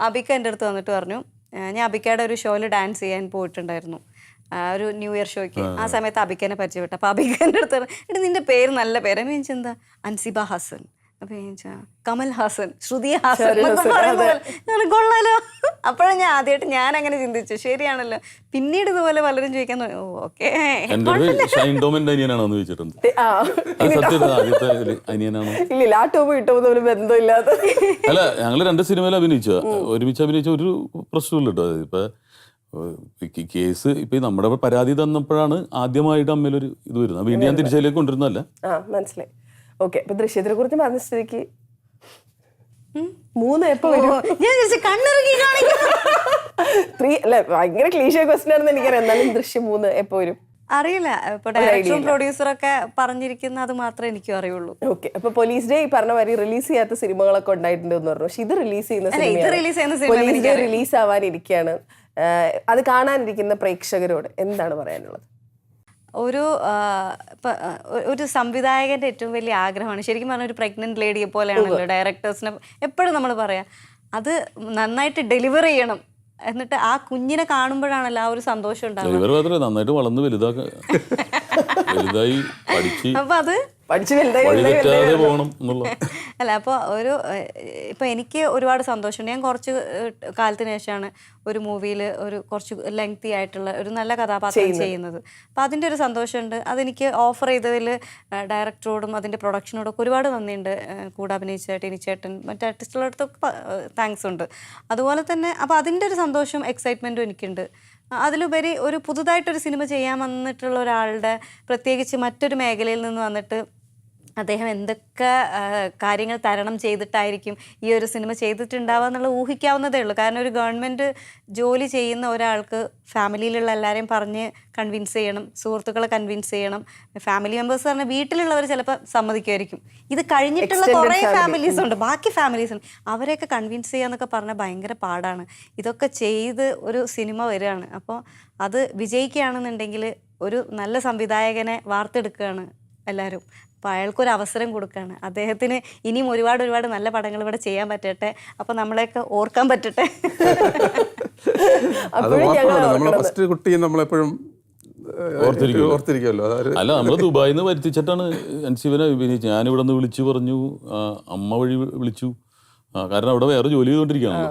അബിക്ക എൻ്റെ അടുത്ത് വന്നിട്ട് പറഞ്ഞു, ഞാൻ അബിക്കയുടെ ഒരു ഷോയിൽ ഡാൻസ് ചെയ്യാൻ പോയിട്ടുണ്ടായിരുന്നു, ഒരു ന്യൂ ഇയർ ഷോയ്ക്ക്. ആ സമയത്ത് അബിക്കനെ പരിചയപ്പെട്ടു. അപ്പോൾ അബിക്കൻ്റെ അടുത്ത് പറഞ്ഞു, എടി നിൻ്റെ പേര് നല്ല പേര്. അപ്പം ചോദിച്ചാൽ എന്താ? അൻസിബ ഹാസൻ. അപ്പം ചോദിച്ചാൽ കമൽ ഹാസൻ, ശ്രുതി ഹാസൻ കൊള്ളാലോ. അപ്പോഴാണ് ഞാൻ ആദ്യമായിട്ട് ഞാൻ അങ്ങനെ ചിന്തിച്ചു, ശരിയാണല്ലോ. പിന്നീട് ഇതുപോലെ പലരും ചോദിക്കാൻ തുടങ്ങി, ഓക്കെ അല്ല, ഞങ്ങള് 2 സിനിമയിൽ അഭിനയിച്ച ഒരുമിച്ച് അഭിനയിച്ച ഒരു പ്രശ്നമില്ല കേട്ടോ. ഇപ്പൊ കേസ് ഇപ്പൊ നമ്മുടെ പരാതി തന്നപ്പോഴാണ് ആദ്യമായിട്ട് അമ്മയിലൊരു ഇത് വരുന്നത്. വീണ്ടും ഞാൻ തിരിച്ചതിലേക്ക് കൊണ്ടുവരുന്നതല്ല. മനസ്സിലായി. ഓക്കെ, ഇപ്പൊ ദൃശ്യത്തിനെ കുറിച്ച് പറഞ്ഞ സ്ഥിതിക്ക് 3 എപ്പോ വരും? 3 അല്ല, ഭയങ്കര ക്ലീഷേ ക്വസ്റ്റ്യൻ ആണെന്ന് എനിക്കറിയാം. എന്നാലും ദൃശ്യം 3 എപ്പോ വരും അറിയില്ല. ഇപ്പൊ ഡയറക്ടറും പ്രൊഡ്യൂസറൊക്കെ പറഞ്ഞിരിക്കുന്ന അത് മാത്രമേ എനിക്കും അറിയുള്ളൂ. ഓക്കെ, അപ്പൊ പോലീസ് ഡേ ഈ പറഞ്ഞ മാതിരി റിലീസ് ചെയ്യാത്ത സിനിമകളൊക്കെ ഉണ്ടായിട്ടുണ്ട് എന്ന് പറഞ്ഞു. പക്ഷെ ഇത് റിലീസ് ചെയ്യുന്ന പോലീസ് ഡേ റിലീസ് ആവാനിരിക്കുകയാണ്. അത് കാണാനിരിക്കുന്ന പ്രേക്ഷകരോട് എന്താണ് പറയാനുള്ളത്? ഒരു സംവിധായകന്റെ ഏറ്റവും വലിയ ആഗ്രഹമാണ്, ശരിക്കും പറഞ്ഞാൽ ഒരു പ്രഗ്നന്റ് ലേഡിയെ പോലെയാണല്ലോ ഡയറക്ടേഴ്സിനെ എപ്പോഴും നമ്മൾ പറയാം, അത് നന്നായിട്ട് ഡെലിവർ ചെയ്യണം. എന്നിട്ട് ആ കുഞ്ഞിനെ കാണുമ്പോഴാണല്ലോ ആ ഒരു സന്തോഷം ഉണ്ടാവുക. നന്നായിട്ട് വളർന്ന് വലുതായി അപ്പൊ അത് അല്ല, അപ്പോൾ ഇപ്പൊ എനിക്ക് ഒരുപാട് സന്തോഷമുണ്ട്. ഞാൻ കുറച്ച് കാലത്തിന് ശേഷമാണ് ഒരു മൂവിയിൽ ഒരു കുറച്ച് ലെങ്തി ആയിട്ടുള്ള ഒരു നല്ല കഥാപാത്രം ചെയ്യുന്നത്. അപ്പം അതിൻ്റെ ഒരു സന്തോഷമുണ്ട്. അതെനിക്ക് ഓഫർ ചെയ്തതിൽ ഡയറക്ടറോടും അതിൻ്റെ പ്രൊഡക്ഷനോടും ഒക്കെ ഒരുപാട് നന്ദിയുണ്ട്. കൂടെ അഭിനയിച്ച ടിനിച്ചേട്ടൻ, മറ്റു ആർട്ടിസ്റ്റുകളുടെ അടുത്തൊക്കെ താങ്ക്സ് ഉണ്ട്. അതുപോലെ തന്നെ അപ്പോൾ അതിൻ്റെ ഒരു സന്തോഷവും എക്സൈറ്റ്മെൻറ്റും എനിക്കുണ്ട്. അതിലുപരി ഒരു പുതുതായിട്ടൊരു സിനിമ ചെയ്യാൻ വന്നിട്ടുള്ള ഒരാളുടെ, പ്രത്യേകിച്ച് മറ്റൊരു മേഖലയിൽ നിന്ന് വന്നിട്ട് അദ്ദേഹം എന്തൊക്കെ കാര്യങ്ങൾ തരണം ചെയ്തിട്ടായിരിക്കും ഈ ഒരു സിനിമ ചെയ്തിട്ടുണ്ടാവുക എന്നുള്ളത് ഊഹിക്കാവുന്നതേ ഉള്ളൂ. കാരണം ഒരു ഗവൺമെൻറ് ജോലി ചെയ്യുന്ന ഒരാൾക്ക് ഫാമിലിയിലുള്ള എല്ലാവരെയും പറഞ്ഞ് കൺവിൻസ് ചെയ്യണം, സുഹൃത്തുക്കളെ കൺവിൻസ് ചെയ്യണം. ഫാമിലി മെമ്പേഴ്സ് പറഞ്ഞാൽ വീട്ടിലുള്ളവർ ചിലപ്പോൾ സമ്മതിക്കുമായിരിക്കും. ഇത് കഴിഞ്ഞിട്ടുള്ള കുറേ ഫാമിലീസ് ഉണ്ട്, ബാക്കി ഫാമിലീസ് ഉണ്ട്, അവരെയൊക്കെ കൺവിൻസ് ചെയ്യാന്നൊക്കെ പറഞ്ഞാൽ ഭയങ്കര പാടാണ്. ഇതൊക്കെ ചെയ്ത് ഒരു സിനിമ വരികയാണ്. അപ്പോൾ അത് വിജയിക്കുകയാണെന്നുണ്ടെങ്കിൽ ഒരു നല്ല സംവിധായകനെ വാർത്തെടുക്കുകയാണ് എല്ലാവരും. അപ്പോൾ അയാൾക്കൊരു അവസരം കൊടുക്കുകയാണ്. അദ്ദേഹത്തിന് ഇനിയും ഒരുപാട് നല്ല പടങ്ങൾ ഇവിടെ ചെയ്യാൻ പറ്റട്ടെ. അപ്പോൾ നമ്മളെയൊക്കെ ഓർക്കാൻ പറ്റട്ടെ. ഫസ്റ്റ് കുട്ടി നമ്മളെപ്പോഴും ഓർത്തിരിക്കുമല്ലോ. അല്ല, നമ്മൾ ദുബായിൽ നിന്ന് വരുത്തിച്ചിട്ടാണ് അൻസിബനെ അഭിനയിച്ചത്. ഞാനിവിടെ നിന്ന് വിളിച്ചു പറഞ്ഞു, അമ്മ വഴി വിളിച്ചു. കാരണം അവിടെ വേറെ ജോലി ചെയ്തോണ്ടിരിക്കുകയാണല്ലോ.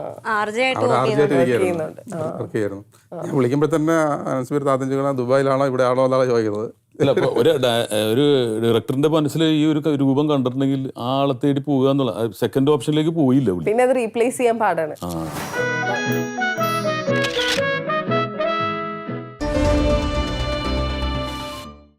ഞാൻ വിളിക്കുമ്പോൾ തന്നെ അൻസിബ താത്തഞ്ചുകള ദുബായിലാണോ ഇവിടെ ആണോ എന്നാണ് ചോദിക്കുന്നത്. അല്ല, ഒരു ഡയറക്ടറിന്റെ മനസ്സിൽ ഈ ഒരു രൂപം കണ്ടിട്ടുണ്ടെങ്കിൽ ആ ആളെ തേടി പോവുക എന്നുള്ള സെക്കൻഡ് ഓപ്ഷനിലേക്ക് പോയില്ല. പിന്നെ അത് റീപ്ലേസ് ചെയ്യാൻ പാടാണ്.